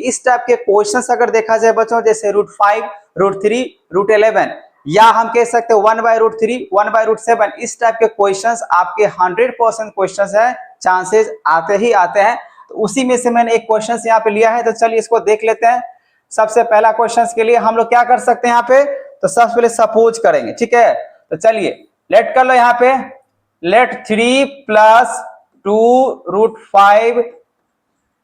इस टाइप के क्वेश्चंस अगर देखा जाए बच्चों, जैसे √5, √3, √11, या हम कह सकते हैं 1/√3, 1/√7, इस टाइप के क्वेश्चंस आपके 100% क्वेश्चंस है, चांसेस आते ही आते हैं। तो उसी में से मैंने एक क्वेश्चन यहाँ पे लिया है, तो चलिए इसको देख लेते हैं। सबसे पहला क्वेश्चन के लिए हम लोग क्या कर सकते हैं यहाँ पे, तो सबसे पहले सपोज करेंगे, ठीक है। तो चलिए लेट कर लो यहाँ पे, let 3 + 2√5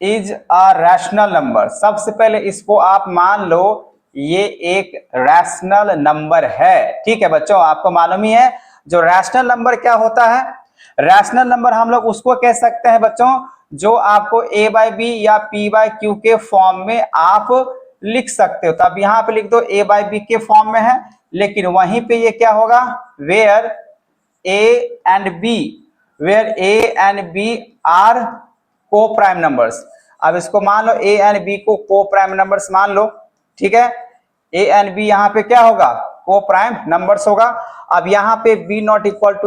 is a rational number. सबसे पहले इसको आप मान लो ये एक रैशनल नंबर है, ठीक है बच्चों। आपको मालूम ही है जो रैशनल नंबर क्या होता है। रैशनल नंबर हम लोग उसको कह सकते हैं बच्चों जो आपको a/b या p/q के फॉर्म में आप लिख सकते हो। तो अब यहाँ पे लिख दो a/b के फॉर्म में है, लेकिन वहीं पे ये क्या होगा, where a and b are coprime numbers. अब इसको मान लो a and b को को प्राइम नंबर्स मान लो, ठीक है। a and b यहाँ पे क्या होगा, को प्राइम नंबर्स होगा। अब यहाँ पे b ≠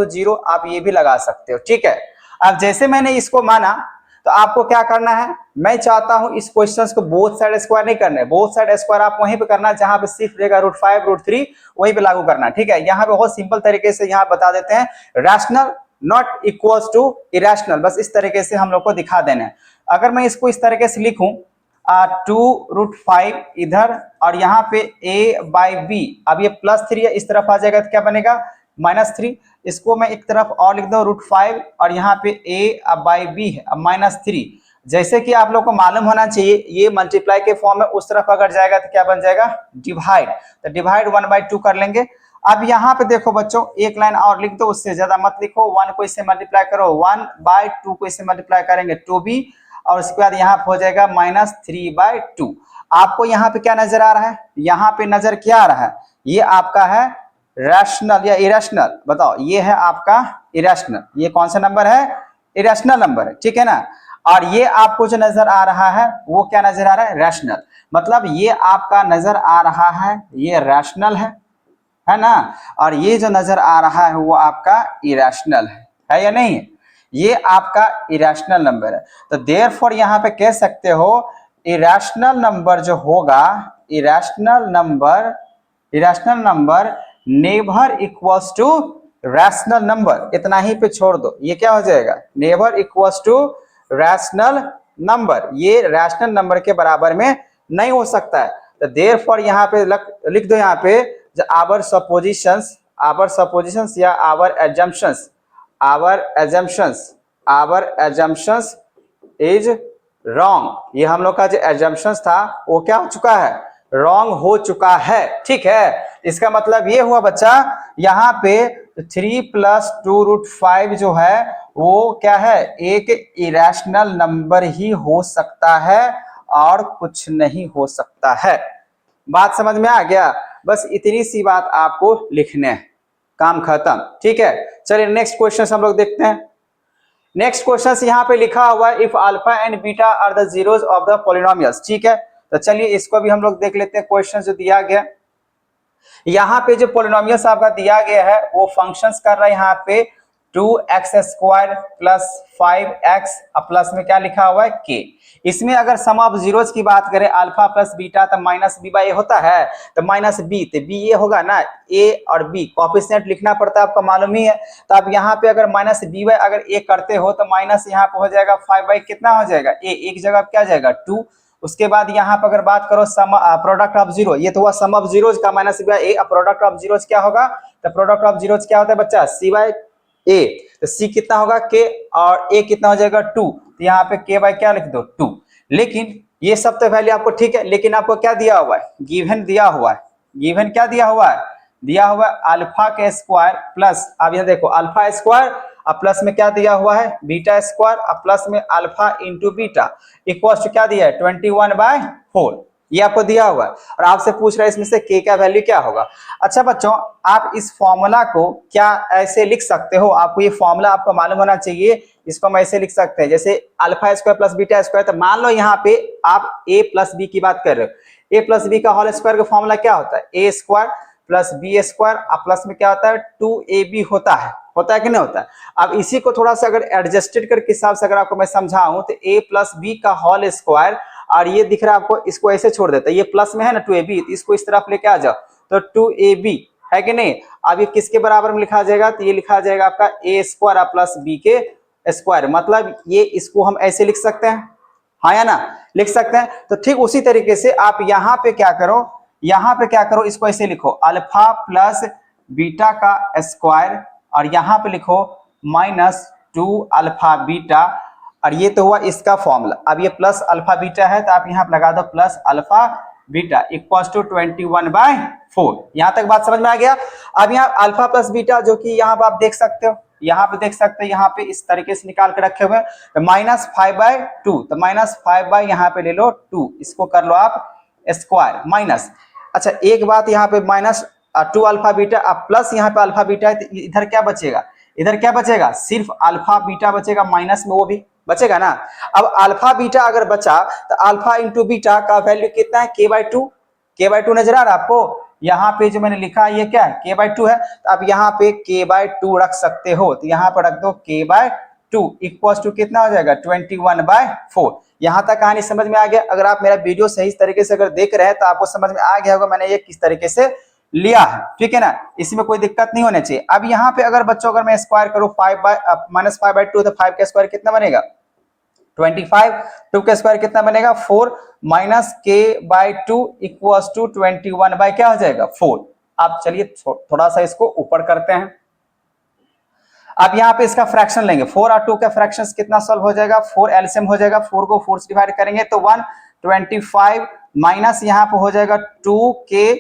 0 आप ये भी लगा सकते हो, ठीक है। अब जैसे मैंने इसको माना, तो आपको क्या करना है, मैं चाहता हूं इस क्वेश्चन को बोथ साइड स्क्वायर नहीं करना है। बोथ साइड स्क्वायर आप वहीं पे करना जहां पे सिर्फ रहेगा √5, √3, वहीं पे लागू करना, ठीक है। यहाँ पे बहुत सिंपल तरीके से यहाँ बता देते हैं, rational not equals to irrational, बस इस तरीके से हम लोग को दिखा देना है। अगर मैं इसको इस तरीके से लिखूं 2√5 इधर और यहाँ पे a/b, अब ये +3 इस तरफ आ जाएगा तो क्या बनेगा, -3। इसको मैं एक तरफ और लिख दो √5 और यहाँ पे a/b है, अब -3। जैसे कि आप लोग को मालूम होना चाहिए ये मल्टीप्लाई के फॉर्म में उस तरफ अगर जाएगा तो क्या बन जाएगा, डिवाइड। तो डिवाइड 1/2 कर लेंगे। अब यहाँ पे देखो बच्चों एक लाइन और लिख दो, उससे ज्यादा मत लिखो। 1 को इससे मल्टीप्लाई करो, 1/2 को इससे मल्टीप्लाई करेंगे 2b, और उसके बाद यहाँ पे हो जाएगा -3/2। आपको यहाँ पे क्या नजर आ रहा है, यहाँ पे नजर क्या आ रहा है, ये आपका है रैशनल या इरेशनल, बताओ। ये है आपका इरेशनल, ये कौन सा नंबर है, इरेशनल नंबर है, ठीक है ना। और ये आपको जो नजर आ रहा है वो क्या नजर आ रहा है, रैशनल। मतलब ये आपका नजर आ रहा है ये रैशनल है ना, और ये जो नजर आ रहा है वो आपका इरेशनल है या नहीं है, ये आपका इरेशनल नंबर है। तो देयरफॉर यहाँ पे कह सकते हो इरेशनल नंबर जो होगा, irrational number never equals to rational number. इतना ही पे छोड़ दो, ये क्या हो जाएगा, never equals to rational number, ये रैशनल नंबर के बराबर में नहीं हो सकता है। तो देयरफॉर यहाँ पे लिख दो, यहाँ पे आवर सपोजिशंस या आवर assumptions इज रॉन्ग। ये हम लोग का जो assumptions था वो क्या हो चुका है, रॉन्ग हो चुका है, ठीक है। इसका मतलब ये हुआ बच्चा, यहाँ पे 3 + 2√5 जो है वो क्या है, एक इरेशनल नंबर ही हो सकता है और कुछ नहीं हो सकता है। बात समझ में आ गया, बस इतनी सी बात आपको लिखने है, काम खत्म, ठीक है। चलिए नेक्स्ट क्वेश्चन हम लोग देखते हैं। नेक्स्ट क्वेश्चन यहाँ पे लिखा हुआ है if alpha and beta are the zeros of the polynomials, ठीक है। तो चलिए इसको भी हम लोग देख लेते हैं। क्वेश्चन जो दिया गया, यहाँ पे जो पॉलिनोमियल्स आपका दिया गया है वो फंक्शंस कर रहा है यहाँ पे 2x² + 5x प्लस में क्या लिखा हुआ है k। इसमें अगर सम ऑफ जीरोस की बात करें अल्फा प्लस बीटा तो -b/a होता है, तो -b तो b ये होगा ना, a और b कोएफिशिएंट लिखना पड़ता है, आपको मालूम ही है। तो अब यहाँ पे अगर -b/ अगर a करते हो तो माइनस यहाँ पे हो जाएगा 5/ कितना हो जाएगा a, एक जगह क्या जाएगा 2। उसके बाद यहाँ पर अगर बात करो सम प्रोडक्ट ऑफ जीरो, ये तो हुआ सम ऑफ जीरोस का -b/a, प्रोडक्ट ऑफ जीरोस क्या होगा, तो प्रोडक्ट ऑफ जीरोस क्या होता है बच्चा, c/a। तो c कितना होगा k और a कितना हो जाएगा 2, तो यहाँ पे k/ क्या लिख दो 2। लेकिन ये सब तो वैल्यू आपको ठीक है, लेकिन आपको क्या दिया हुआ है, गिवन दिया हुआ है। गिवन क्या दिया हुआ है, दिया हुआ है अल्फा के स्क्वायर प्लस, अब यहाँ देखो अल्फा स्क्वायर और प्लस में क्या दिया हुआ है, बीटा स्क्वायर और प्लस में alpha into beta equal to क्या दिया है 21/4, ये आपको दिया हुआ है। और आपसे पूछ रहा है इसमें से k का वैल्यू क्या होगा। अच्छा बच्चों आप इस फॉर्मूला को क्या ऐसे लिख सकते हो, आपको ये फॉर्मूला आपको मालूम होना चाहिए। इसको हम ऐसे लिख सकते हैं जैसे alpha square plus beta square, तो मान लो यहाँ पे आप a + b की बात कर रहे हो, a + b का होल स्क्वायर का फॉर्मूला क्या होता है, a² + b² और प्लस में क्या होता है 2ab होता है कि नहीं होता है। अब इसी को थोड़ा सा अगर एडजस्टेड करके हिसाब से अगर आपको मैं समझाऊं तो a + b का होल स्क्वायर और ये दिख रहा है आपको, इसको ऐसे छोड़ देता है, ये प्लस में है ना 2ab, तो इसको इस तरफ लेके आ जाओ तो 2ab है कि नहीं। अब ये किसके बराबर में लिखा जाएगा, तो ये लिखा जाएगा आपका a स्क्वायर प्लस b के स्क्वायर, मतलब ये इसको हम ऐसे लिख सकते हैं, हाँ या ना, लिख सकते हैं। तो ठीक उसी तरीके से आप यहाँ पे क्या करो, यहाँ पे क्या करो, इसको ऐसे लिखो अल्फा प्लस बीटा का स्क्वायर, और यहाँ पे लिखो -2 अल्फा बीटा, और ये तो हुआ इसका फॉर्मूला। अब ये प्लस अल्फा बीटा है तो आप यहाँ पे लगा दो plus alpha beta equal to 21/4। यहाँ तक बात समझ में आ गया। अब यहाँ अल्फा प्लस बीटा जो कि यहाँ पे आप देख सकते हो, यहाँ पे देख सकते हैं, यहाँ पे इस तरीके से निकाल के रखे हुए हैं, तो -5/2, तो -5 यहाँ पे ले लो 2, इसको कर लो आप स्क्वायर माइनस। अच्छा एक बात यहाँ पे -2 अल्फा बीटा, अब प्लस यहाँ पे अल्फा बीटा है, तो इधर क्या बचेगा, इधर क्या बचेगा, सिर्फ अल्फा बीटा बचेगा, माइनस में वो भी बचेगा ना। अब अल्फा बीटा अगर बचा तो अल्फा इंटू बीटा का वैल्यू कितना है, k/2, k/2 नजर आ रहा है आपको, यहाँ पे जो मैंने लिखा है ये क्या है, k/2 है, तो आप यहाँ पे k/2 रख सकते हो, तो यहाँ पर रख दो k/2 इक्वल टू कितना हो जाएगा 21/4। यहाँ तक कहानी समझ में आ गया। अगर आप मेरा वीडियो सही तरीके से अगर देख रहे हैं तो आपको समझ में आ गया होगा मैंने ये किस तरीके से लिया है, ठीक है ना, इसमें कोई दिक्कत नहीं होनी चाहिए। अब यहाँ पे अगर बच्चों अगर मैं स्क्वायर करूँ -5/2, तो 5 का स्क्वायर कितना बनेगा 25, 2 का स्क्वायर कितना बनेगा 4, -k/2 इक्वल्स टू 21 बाय क्या हो जाएगा 4। अब चलिए थोड़ा सा इसको ऊपर करते हैं। अब यहाँ पे इसका फ्रैक्शन लेंगे, 4 और 2 का फ्रैक्शन कितना सॉल्व हो जाएगा, 4 एलसीएम हो जाएगा, 4 को 4 से डिवाइड करेंगे तो 125 माइनस यहाँ पे हो जाएगा 2k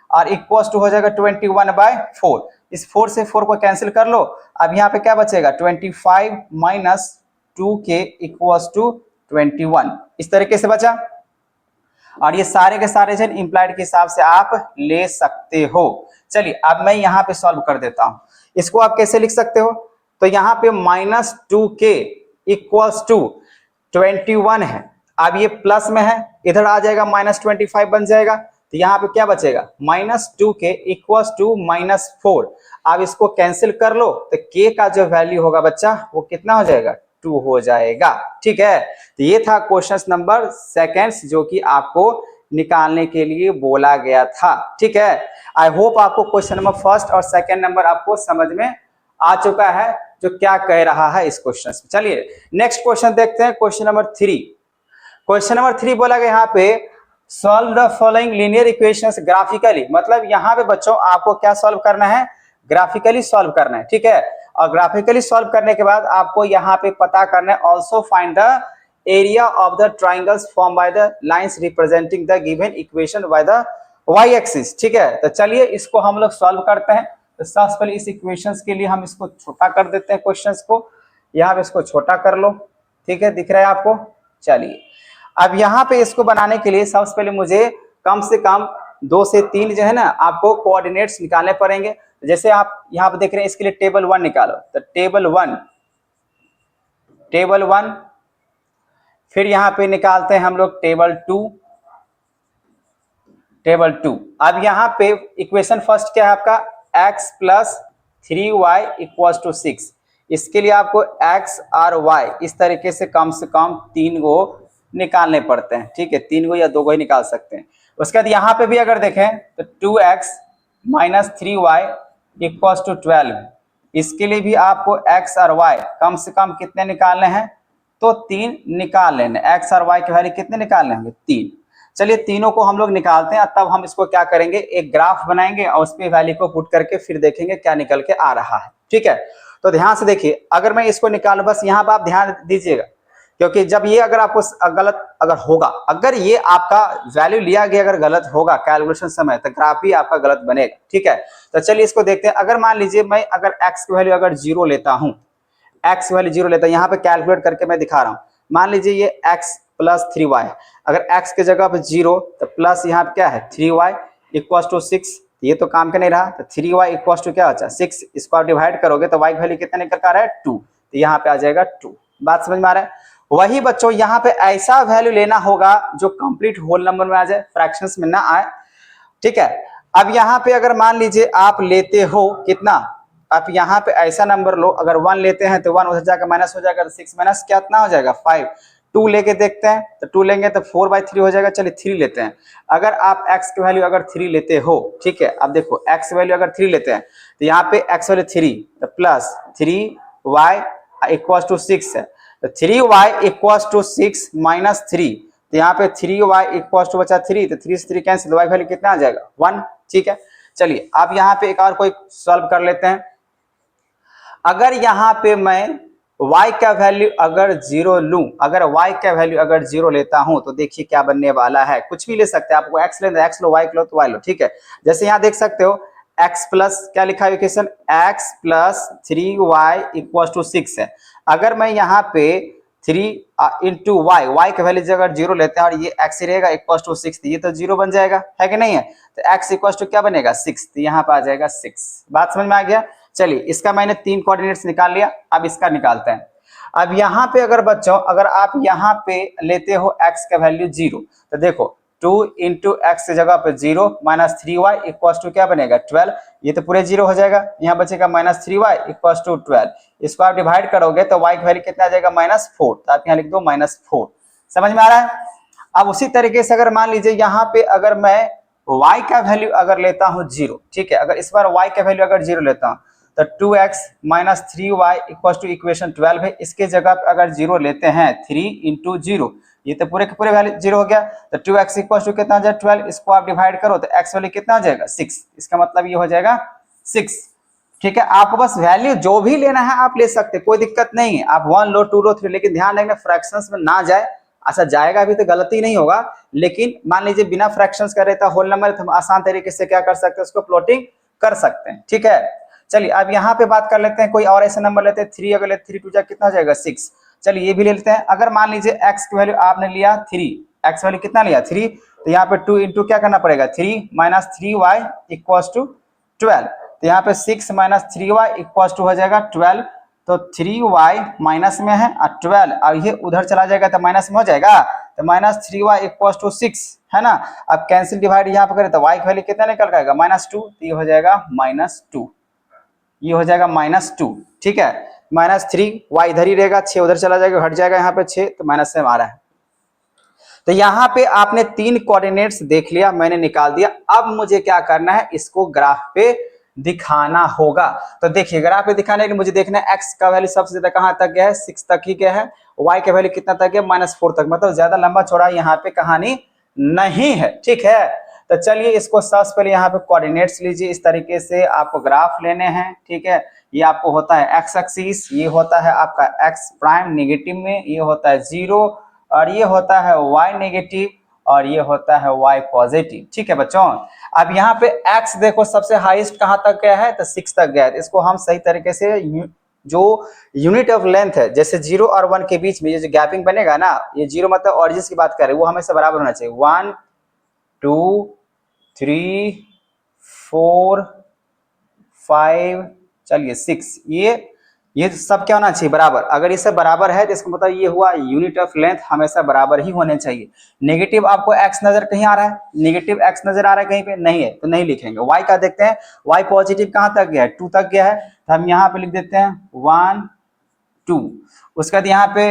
और इक्वल्स टू हो जाएगा 21/4। इस 4 से 4 को कैंसिल कर लो। अब यहाँ पे क्या बचेगा 25 माइनस 2k इक्वल्स टू 21, इस तरीके से बचा। और ये सारे के सारे जन इम्प्लाइड के हिसाब से आप ले सकते हो। चलिए अब मैं यहाँ पे सॉल्व कर देता हूँ। इसको आप कैसे लिख सकते हो, तो यहाँ पे -2k इक्वल्स टू 21 है, अब ये प्लस में है, इधर आ जाएगा -25 बन जाएगा, तो यहाँ पे क्या बचेगा -2k इक्वल्स टू -4। अब इसको कैंसिल कर लो तो k का जो वैल्यू होगा बच्चा वो कितना हो जाएगा 2 हो जाएगा, ठीक है। तो ये था क्वेश्चन नंबर 2 जो कि आपको निकालने के लिए बोला गया था, ठीक है। आई होप आपको क्वेश्चन नंबर 1 और 2 नंबर आपको समझ में आ चुका है जो क्या कह रहा है इस क्वेश्चन में। चलिए नेक्स्ट क्वेश्चन देखते हैं, क्वेश्चन नंबर 3। क्वेश्चन नंबर 3 बोला गया यहाँ पे solve the following linear equations graphically, मतलब यहाँ पे बच्चों आपको क्या सॉल्व करना है, ग्राफिकली सॉल्व करना है, ठीक है। और ग्राफिकली सॉल्व करने के बाद आपको यहाँ पे पता करना है also find the area of the triangles form by the lines representing the given equation by the y axis, ठीक है। तो चलिए इसको हम लोग सॉल्व करते हैं। तो सबसे पहले इस इक्वेशंस के लिए हम इसको छोटा कर देते हैं, क्वेश्चंस को यहाँ पे इसको छोटा कर लो, ठीक है, दिख रहा है आपको। चलिए अब यहाँ पे इसको बनाने के लिए सबसे पहले मुझे कम से कम 2 से 3 जो है ना आपको कोऑर्डिनेट्स निकालने पड़ेंगे। जैसे आप यहाँ पे देख रहे हैं इसके लिए टेबल 1 निकालो, तो टेबल 1, फिर यहाँ पे निकालते हैं हम लोग टेबल 2। अब यहाँ पे इक्वेशन फर्स्ट क्या है आपका x plus 3y equals to 6। इसके लिए आपको x और y इस तरीके से कम 3 गो निकालने पड़ते हैं, ठीक है, 3 गो या 2 गो ही निकाल सकते हैं। उसके बाद यहाँ पे भी अगर देखें तो 2x minus 3y equals to 12, इसके लिए भी आपको x और y कम से कम कितने निकालने हैं, तो 3 निकाल लेने। x और y के वैल्यू कितने निकालने होंगे 3। चलिए तीनों को हम लोग निकालते हैं, तब हम इसको क्या करेंगे एक ग्राफ बनाएंगे और उस पे वैल्यू को पुट करके फिर देखेंगे क्या निकल के आ रहा है, ठीक है। तो ध्यान से देखिए, अगर मैं इसको निकालूं, बस यहाँ पर आप ध्यान दीजिएगा, क्योंकि जब ये अगर आपको गलत अगर होगा, अगर ये आपका वैल्यू लिया गया अगर गलत होगा कैलकुलेशन समय, तो ग्राफ भी आपका गलत बनेगा, ठीक है। तो चलिए इसको देखते हैं। अगर मान लीजिए मैं अगर x की वैल्यू अगर 0 लेता हूँ, x की वैल्यू 0 लेता हूँ, यहाँ पे कैलकुलेट करके मैं दिखा रहा हूँ। मान लीजिए ये x प्लस 3y, अगर x की जगह पर 0 तो प्लस यहाँ पे क्या है 3y इक्वल्स टू 6, ये तो काम का नहीं रहा, तो 3y इक्वल्स टू क्या होता है 6, इसको आप डिवाइड करोगे तो y की वैल्यू कितना निकल कर रहा है 2, तो यहाँ पे आ जाएगा 2। बात समझ में आ रहा है। वही बच्चों यहाँ पे ऐसा वैल्यू लेना होगा जो कंप्लीट होल नंबर में आ जाए, फ्रैक्शंस में ना आए, ठीक है। अब यहाँ पे अगर मान लीजिए आप लेते हो कितना, आप यहाँ पे ऐसा नंबर लो, अगर 1 लेते हैं तो 1 उधर जाकर माइनस हो जाएगा, तो 6 माइनस कितना हो जाएगा 5, 2 लेके देखते हैं, तो 2 लेंगे तो 4/3 हो जाएगा। चलिए 3 लेते हैं। अगर आप x की वैल्यू अगर 3 लेते हो, ठीक है, अब देखो x वैल्यू अगर 3 लेते हैं तो यहाँ पे x वैल्यू 3 तो प्लस 3y इक्वल टू 6 है, तो 3y इक्वल टू 6 माइनस 3, तो यहाँ पे 3y इक्वल टू बचा 3, तो 3 से 3 कैंसिल, y वैल्यू कितना आ जाएगा 1। ठीक है, चलिए अब यहाँ पे एक और कोई सॉल्व कर लेते हैं। अगर यहाँ पे मैं y का वैल्यू अगर 0 लूं, अगर y का वैल्यू अगर 0 लेता हूं तो देखिए क्या बनने वाला है। कुछ भी ले सकते हैं, आपको x लेना, x लो, y लो तो y लो, ठीक है। जैसे यहाँ देख सकते हो x प्लस क्या लिखा है equation, x plus 3y equal to 6 है। अगर मैं यहाँ पे 3 इंटू y का वैल्यू अगर 0 लेते हैं और ये x रहेगा इक्वल टू 6, ये तो 0 बन जाएगा, है कि नहीं है। तो x इक्वल टू क्या बनेगा 6, तो यहाँ पे आ जाएगा 6। बात समझ में आ गया। चलिए इसका मैंने 3 कोऑर्डिनेट्स निकाल लिया, अब इसका निकालते हैं। अब यहाँ पे अगर बच्चों अगर आप यहाँ पे लेते हो x का वैल्यू 0, तो देखो 2 इंटू एक्स की जगह पे 0 माइनस 3y इक्वल टू क्या बनेगा 12, ये तो पूरे 0 हो जाएगा, यहाँ बचेगा माइनस 3y इक्वल टू 12। इसको आप डिवाइड करोगे तो y की वैल्यू कितना आ जाएगा -4, तो आप यहाँ लिख दो -4। समझ में आ रहा है। अब उसी तरीके से अगर मान लीजिए यहाँ पे अगर मैं y का वैल्यू अगर लेता हूँ 0, ठीक है, अगर इस बार y का वैल्यू अगर 0 लेता हूँ तो 2x minus 3y equal two equation 12 है, इसके जगह पे अगर 0 लेते हैं 3 इंटू 0, ये तो पूरे के पूरे वैल्यू 0 हो गया, तो 2x इक्वल टू कितना आ जाएगा 12, इसको आप डिवाइड करो तो x वैल्यू कितना आ जाएगा 6, इसका मतलब ये हो जाएगा 6। ठीक है, आपको बस वैल्यू जो भी लेना है आप ले सकते, कोई दिक्कत नहीं है, आप 1 लो 2 लो 3, लेकिन ध्यान रखना फ्रैक्शंस में ना जाए। अच्छा जाएगा भी तो गलती नहीं होगा, लेकिन मान लीजिए बिना फ्रैक्शंस का रहता होल नंबर तो हम आसान तरीके से क्या कर सकते हैं, उसको प्लॉटिंग कर सकते हैं। ठीक है, चलिए अब यहाँ पे बात कर लेते हैं, कोई और ऐसा नंबर लेते हैं 3, अगर लेते 3 2 जा कितना हो जाएगा 6। चलिए ये भी ले लेते हैं। अगर मान लीजिए x की वैल्यू आपने लिया 3, x वैल्यू कितना लिया 3, तो यहाँ पे 2 इंटू क्या करना पड़ेगा 3 माइनस 3y इक्वल टू 12, तो यहाँ पे 6 माइनस 3y इक्वल टू हो जाएगा 12, तो 3y माइनस में है और 12 और ये उधर चला जाएगा तो माइनस में हो जाएगा, तो माइनस 3y इक्वल टू 6 है ना। अब कैंसिल डिवाइड यहाँ पे करें तो y की वैल्यू कितना निकल आएगा -2, तो ये हो जाएगा -2, ये हो जाएगा -2। ठीक है, -3 y इधर ही रहेगा, 6 उधर चला जाएगा, हट जाएगा यहाँ पे 6, तो माइनस से आ रहा है। तो यहाँ पे आपने 3 कोऑर्डिनेट्स देख लिया, मैंने निकाल दिया। अब मुझे क्या करना है, इसको ग्राफ पे दिखाना होगा। तो देखिए ग्राफ पे दिखाने के लिए मुझे देखना है x का वैल्यू सबसे ज्यादा कहाँ तक गया है, 6 तक ही गया है, y का वैल्यू कितना तक गया -4 तक, मतलब ज्यादा लंबा चौड़ा यहाँ पे कहानी नहीं है। ठीक है, तो चलिए इसको सबसे पहले यहाँ पे कोऑर्डिनेट्स लीजिए, इस तरीके से आपको ग्राफ लेने हैं। ठीक है, ये आपको होता है x एक्सिस, ये होता है आपका x प्राइम नेगेटिव में, ये होता है 0 और ये होता है y नेगेटिव और ये होता है y पॉजिटिव। ठीक है बच्चों, अब यहाँ पे x देखो सबसे हाईएस्ट कहाँ तक गया है, तो 6 तक गया है। इसको हम सही तरीके से जो यूनिट ऑफ लेंथ है, जैसे 0 और 1 के बीच में ये जो गैपिंग बनेगा ना, ये 0 मतलब ऑरिजिन की बात कर रहे हैं, वो हमेशा बराबर होना चाहिए। 1 2 3 4 5 चलिए 6, ये सब क्या होना चाहिए बराबर। अगर ये सब बराबर है तो इसका मतलब ये हुआ यूनिट ऑफ लेंथ हमेशा बराबर ही होने चाहिए। नेगेटिव आपको x नजर कहीं आ रहा है, नेगेटिव x नजर आ रहा है कहीं पे नहीं है तो नहीं लिखेंगे। y का देखते हैं, y पॉजिटिव कहाँ तक गया है 2 तक गया है, तो हम यहाँ पे लिख देते हैं 1 2। उसके बाद यहाँ पे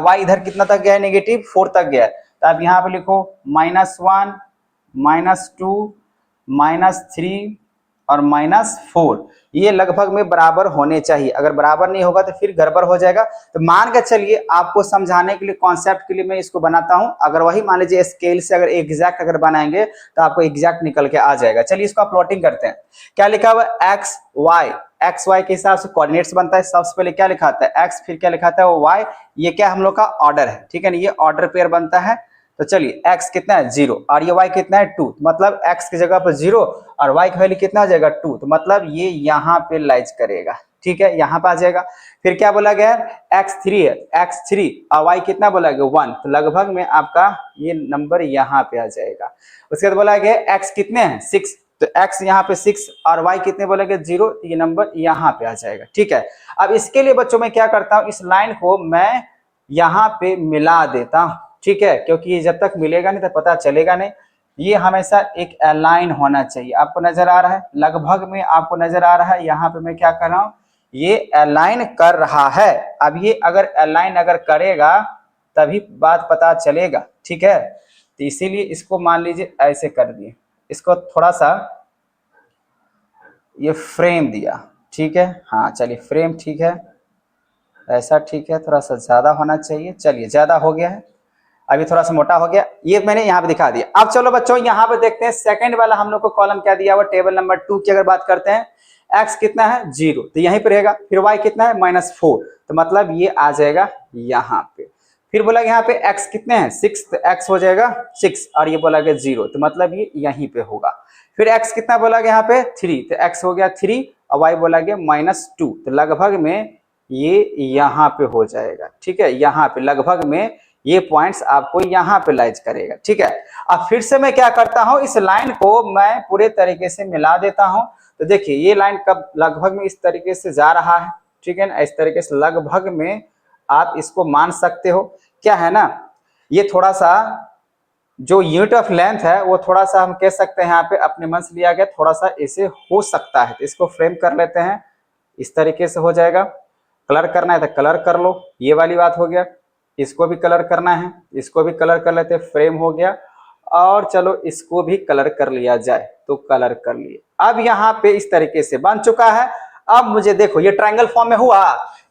y इधर कितना तक गया है नेगेटिव 4 तक गया है, तो आप यहाँ पे लिखो -1 -2 -3 और -4, ये लगभग में बराबर होने चाहिए। अगर बराबर नहीं होगा तो फिर गड़बड़ हो जाएगा। तो मान के चलिए आपको समझाने के लिए, कॉन्सेप्ट के लिए मैं इसको बनाता हूं, अगर वही मान लीजिए स्केल से अगर एग्जैक्ट अगर बनाएंगे तो आपको एग्जैक्ट निकल के आ जाएगा। चलिए इसको प्लॉटिंग करते हैं। क्या लिखा हुआ एक्स वाई के हिसाब से कोऑर्डिनेट्स बनता है। सबसे पहले क्या लिखा था एक्स, फिर क्या लिखा था वाई, ये क्या हम लोग का ऑर्डर है। ठीक है ना, ये ऑर्डर पेयर बनता है। तो चलिए x कितना है 0 और ये y कितना है 2, मतलब x की जगह पर 0 और y की वैल्यू कितना आ जाएगा 2, तो मतलब ये यहाँ पे लाइज करेगा। ठीक है, यहाँ पे आ जाएगा। फिर क्या बोला गया x3 है, x3 और y कितना बोला गया 1, तो लगभग में आपका ये नंबर यहाँ पे आ जाएगा। उसके बाद बोला गया x कितने हैं 6, तो x यहाँ पे 6 और y कितने बोला गया 0, तो ये नंबर यहाँ पे आ जाएगा। ठीक है, अब इसके लिए बच्चों मैं क्या करता हूँ, इस लाइन को मैं यहाँ पे मिला देता हूँ। ठीक है, क्योंकि ये जब तक मिलेगा नहीं तो पता चलेगा नहीं। ये हमेशा एक अलाइन होना चाहिए। आपको नजर आ रहा है, लगभग में आपको नजर आ रहा है, यहाँ पे मैं क्या कर रहा हूँ, ये अलाइन कर रहा है। अब ये अगर अलाइन अगर करेगा तभी बात पता चलेगा, ठीक है। तो इसीलिए इसको मान लीजिए ऐसे कर दिए, इसको थोड़ा सा ये फ्रेम दिया, ठीक है। हाँ चलिए फ्रेम ठीक है, ऐसा ठीक है, थोड़ा सा ज्यादा होना चाहिए, चलिए ज्यादा हो गया है, अभी थोड़ा सा मोटा हो गया, ये मैंने यहाँ पे दिखा दिया। अब चलो बच्चों यहाँ पे देखते हैं सेकंड वाला हम लोग को कॉलम क्या दिया हुआ, टेबल नंबर 2 की अगर बात करते हैं, x कितना है 0 तो यहीं पे रहेगा, फिर y कितना है -4 तो मतलब ये आ जाएगा यहाँ पे। फिर बोला यहाँ पे x कितने हैं 6 तो x हो जाएगा 6 और ये बोला गया 0 तो मतलब ये यहीं पे होगा। फिर x कितना बोला गया यहाँ पे 3 तो x हो गया 3 और y बोला गया -2 तो लगभग में ये यहाँ पे हो जाएगा, ठीक है। यहाँ पे लगभग में ये पॉइंट्स आपको यहाँ पे लाइज करेगा, ठीक है। अब फिर से मैं क्या करता हूँ, इस लाइन को मैं पूरे तरीके से मिला देता हूँ। तो देखिए ये लाइन कब लगभग में इस तरीके से जा रहा है, ठीक है ना, इस तरीके से लगभग में आप इसको मान सकते हो। क्या है ना, ये थोड़ा सा जो यूनिट ऑफ लेंथ है वो थोड़ा सा हम कह सकते हैं यहाँ पे अपने मन से लिया गया, थोड़ा सा ऐसे हो सकता है। तो इसको फ्रेम कर लेते हैं, इस तरीके से हो जाएगा। कलर करना है तो कलर कर लो, ये वाली बात हो गया। इसको भी कलर करना है, इसको भी कलर कर लेते, फ्रेम हो गया। और चलो इसको भी कलर कर लिया जाए तो कलर कर लिए। अब यहाँ पे इस तरीके से बन चुका है। अब मुझे देखो ये ट्रायंगल फॉर्म में हुआ,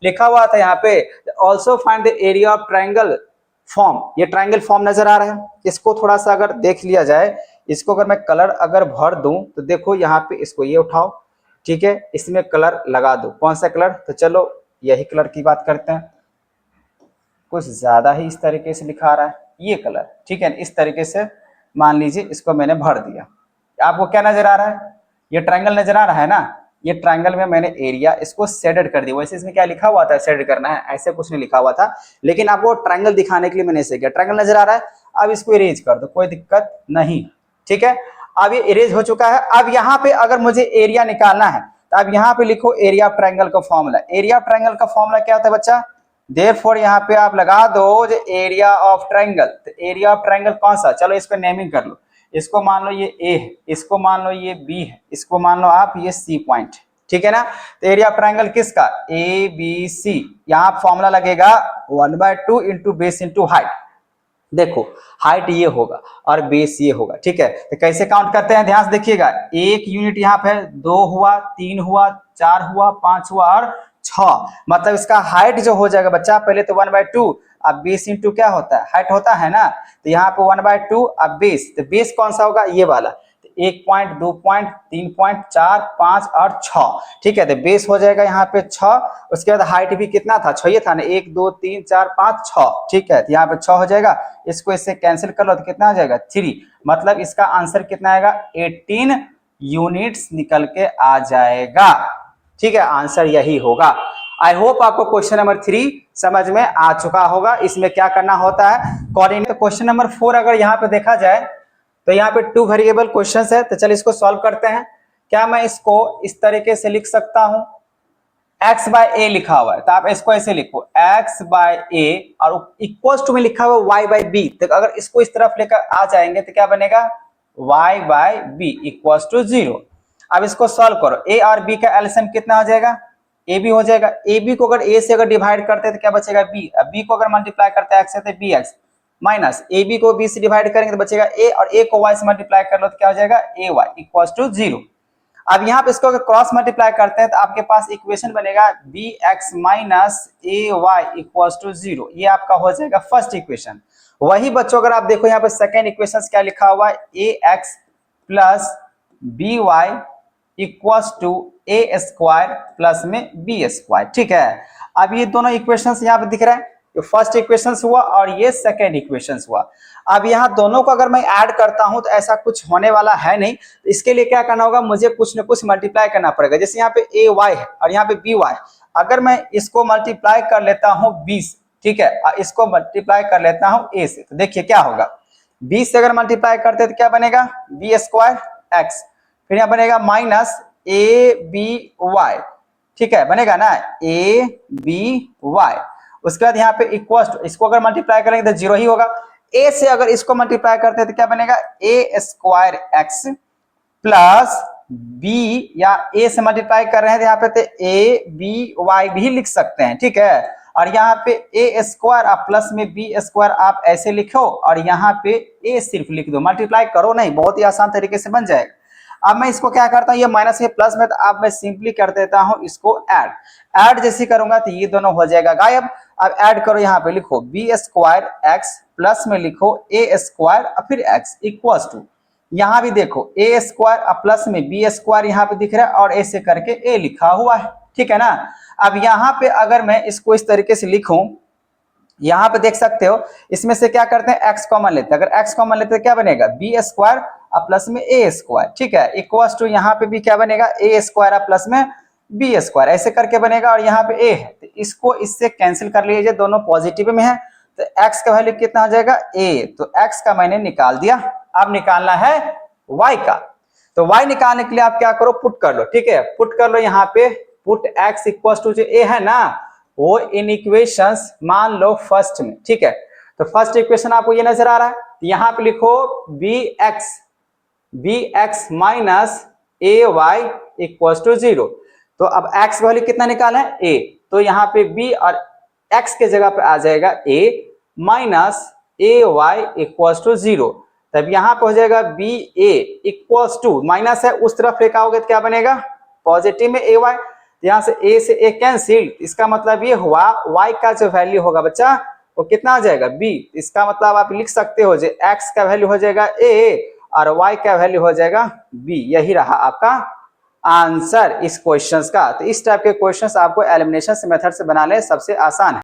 लिखा हुआ था यहाँ पे also find the area of triangle form, ये ट्रायंगल फॉर्म नजर आ रहा है। इसको थोड़ा सा अगर देख लिया जाए, इसको अगर मैं कलर अगर भर दूं तो देखो यहाँ पे इसको ये उठाओ, ठीक है, इसमें कलर लगा दो। कौन सा कलर, तो चलो यही कलर की बात करते हैं। कुछ ज्यादा ही इस तरीके से लिखा रहा है ये कलर, ठीक है। इस तरीके से मान लीजिए इसको मैंने भर दिया। आपको क्या नजर आ रहा है, ये ट्रायंगल नजर आ रहा है ना, ये ट्रायंगल में मैंने एरिया इसको शेडेड कर दिया। वैसे इसमें क्या लिखा हुआ था, शेडेड करना है, ऐसे कुछ नहीं लिखा हुआ था, लेकिन आपको ट्रायंगल दिखाने के लिए मैंने ऐसे किया। ट्रायंगल नजर आ रहा है, अब इसको इरेज कर दो, कोई दिक्कत नहीं, ठीक है। अब ये इरेज हो चुका है। अब यहाँ पे अगर मुझे एरिया निकालना है तो अब यहाँ पे लिखो एरिया ऑफ ट्रायंगल का फॉर्मूला। एरिया ऑफ ट्रायंगल का फॉर्मूला क्या होता है बच्चा, देयरफॉर यहाँ पे आप लगा दो जो एरिया ऑफ ट्रायंगल। तो एरिया ऑफ ट्रायंगल कौन सा, चलो इसको नेमिंग कर लो। इसको मान लो ये ए है, इसको मान लो ये बी है, इसको मान लो आप ये सी पॉइंट, ठीक है ना। तो एरिया ऑफ ट्रायंगल किसका, ए बी सी। यहाँ फॉर्मूला लगेगा 1/2 इंटू बेस इंटू हाइट। देखो हाइट ये होगा और बेस ये होगा, ठीक है। तो कैसे काउंट करते हैं, ध्यान से देखिएगा। एक यूनिट यहाँ पे 2 हुआ, 3 हुआ, 4 हुआ, 5 हुआ और 6, मतलब इसका हाइट जो हो जाएगा बच्चा, पहले तो 1/2 अब बेस इंटू क्या होता है, हाइट होता है ना। तो यहाँ पे 1/2 अब बेस, तो बेस कौन सा होगा, ये वाला। 1 पॉइंट, 2 पॉइंट, 3 पॉइंट, 4, 5 और 6, ठीक है। तो बेस हो जाएगा यहाँ पे 6। उसके बाद हाइट भी कितना था, 6 ये था ना, 1 2 3 4 5 6, ठीक है। तो यहाँ पे 6 हो जाएगा, इसको इससे कैंसिल कर लो तो कितना हो जाएगा 3, मतलब इसका आंसर कितना आएगा 18 यूनिट्स निकल के आ जाएगा, ठीक है। आंसर यही होगा। आई होप आपको क्वेश्चन नंबर 3 समझ में आ चुका होगा। इसमें क्या करना होता है, कोऑर्डिनेट। तो क्वेश्चन नंबर 4 अगर यहाँ पे देखा जाए तो यहाँ पे 2 वेरिएबल क्वेश्चन है। तो चलिए इसको सॉल्व करते हैं। क्या मैं इसको इस तरीके से लिख सकता हूं, x/a लिखा हुआ है तो आप इसको ऐसे लिखो x/a और इक्वल्स टू में लिखा हुआ y/b। तो अगर इसको इस तरफ लेकर आ जाएंगे तो क्या बनेगा y/b इक्वल्स टू 0। अब इसको सॉल्व करो, a और b का एलसीएम कितना हो जाएगा, ab हो जाएगा। ab को अगर a से अगर डिवाइड करते हैं तो क्या बचेगा b, अब b को अगर मल्टीप्लाई करते हैं x से तो bx, माइनस ab को b से डिवाइड करेंगे तो बचेगा a और a को y से मल्टीप्लाई कर लो तो क्या हो जाएगा ay इक्वल्स टू 0। अब यहाँ पे इसको अगर क्रॉस मल्टीप्लाई करते हैं तो आपके पास इक्वेशन बनेगा bx minus ay equals to 0। ये आपका हो जाएगा फर्स्ट इक्वेशन। वही बच्चों अगर आप देखो यहाँ पे सेकेंड इक्वेशन क्या लिखा हुआ है, ax plus by equals to a square plus में b स्क्वायर, ठीक है। अब ये दोनों इक्वेशंस यहाँ पे दिख रहे हैं, ये फर्स्ट इक्वेशंस हुआ और ये सेकेंड इक्वेशंस हुआ। अब यहाँ दोनों को अगर मैं ऐड करता हूं तो ऐसा कुछ होने वाला है नहीं। इसके लिए क्या करना होगा, मुझे कुछ न कुछ मल्टीप्लाई करना पड़ेगा। जैसे यहाँ पे ए वाई है और यहाँ पे बी वाई, अगर मैं इसको मल्टीप्लाई कर लेता हूँ 20, ठीक है, और इसको मल्टीप्लाई कर लेता हूँ ए से, तो देखिए क्या होगा, 20 से अगर मल्टीप्लाई करते तो क्या बनेगा बी स्क्वायर एक्स, फिर यहाँ बनेगा माइनस ए बी वाई, ठीक है, बनेगा ना ए बी वाई। उसके बाद यहाँ पे इक्वल टू, इसको अगर मल्टीप्लाई करेंगे तो 0 ही होगा। ए से अगर इसको मल्टीप्लाई करते हैं तो क्या बनेगा ए स्क्वायर एक्स प्लस बी, या ए से मल्टीप्लाई कर रहे हैं तो यहाँ पे तो ए बी वाई भी लिख सकते हैं, ठीक है। और यहाँ पे ए स्क्वायर आप प्लस में बी स्क्वायर आप ऐसे लिखो और यहाँ पे ए सिर्फ लिख दो, मल्टीप्लाई करो नहीं, बहुत ही आसान तरीके से बन जाएगा। अब मैं इसको क्या करता हूँ, ये माइनस है प्लस में, तो अब मैं सिंपली कर देता हूँ इसको ऐड जैसे करूंगा तो ये दोनों हो जाएगा गायब। अब ऐड करो, यहाँ पे लिखो बी स्क्वायर एक्स प्लस में लिखो ए स्क्वायर और फिर एक्स इक्वल्स टू, यहाँ भी देखो ए स्क्वायर और प्लस में बी स्क्वायर यहाँ पे दिख रहा है और ऐसे करके ए लिखा हुआ है, ठीक है ना। अब यहाँ पे अगर मैं इसको इस तरीके से लिखूं, यहाँ पे देख सकते हो इसमें से क्या करते हैं x कॉमन लेते हैं, अगर x कॉमन लेते हैं क्या बनेगा बी स्क्वायर और प्लस में ए स्क्वायर, ठीक है, इक्वल्स टू यहाँ पे भी क्या बनेगा ए स्क्वायर और प्लस में बी स्क्वायर ऐसे करके बनेगा और यहाँ पे ए है तो इसको इससे कैंसिल कर लीजिए, दोनों पॉजिटिव में है तो x का वैल्यू कितना हो जाएगा a, तो x का मैंने निकाल दिया। अब निकालना है y का, तो y निकालने के लिए आप क्या करो पुट कर लो, ठीक है, पुट कर लो, यहाँ पे पुट x इक्वल्स टू जो a है ना वो इन इक्वेशंस मान लो फर्स्ट में, ठीक है, तो फर्स्ट इक्वेशन आपको ये नजर आ रहा है, तो यहाँ पे लिखो bx minus ay equals to 0, तो अब x वैल्यू कितना निकाला है a, तो यहाँ पे b और x के जगह पे आ जाएगा a minus ay equals to 0, तब यहाँ पे हो जाएगा ba इक्वल्स टू, माइनस है उस तरफ लेकर आओगे तो क्या बनेगा पॉजिटिव में ay, यहाँ से a से a कैंसिल, इसका मतलब ये हुआ y का जो वैल्यू होगा बच्चा वो कितना आ जाएगा b, इसका मतलब आप लिख सकते हो जो x का वैल्यू हो जाएगा a और y का वैल्यू हो जाएगा b, यही रहा आपका आंसर इस क्वेश्चंस का। तो इस टाइप के क्वेश्चंस आपको एलिमिनेशन मेथड से बनाने सबसे आसान है।